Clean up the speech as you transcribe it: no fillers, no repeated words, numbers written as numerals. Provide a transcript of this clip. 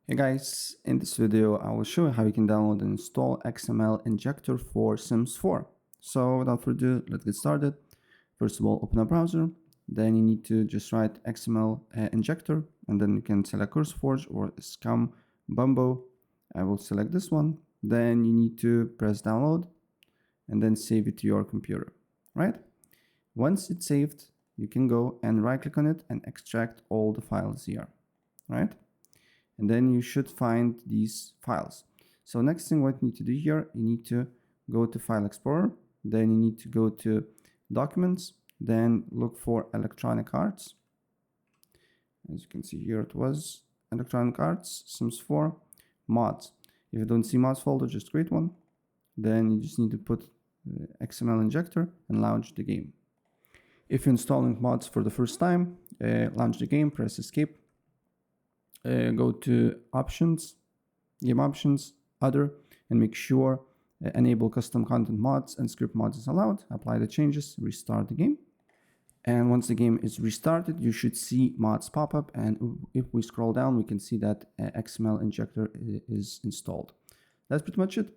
Hey guys, in this video I will show you how you can download and install XML Injector for Sims 4. So without further ado, let's get started. First of all, open a browser, then you need to just write XML Injector, and then you can select CurseForge or Scum Bumbo. I will select this one. Then you need to press download and then save it to your computer, right? Once it's saved, you can go and right click on it and extract all the files here, right? And then you should find these files. So next thing what you need to do here, you need to go to File Explorer, then you need to go to Documents, then look for Electronic Arts. As you can see here, it was Electronic Arts, Sims 4, Mods. If you don't see Mods folder, just create one. Then you just need to put XML Injector and launch the game. If you're installing mods for the first time, launch the game, press Escape. Go to Options, Game Options, Other, and make sure Enable Custom Content Mods and Script Mods is allowed. Apply the changes, restart the game. And once the game is restarted, you should see mods pop up. And if we scroll down, we can see that XML Injector is installed. That's pretty much it.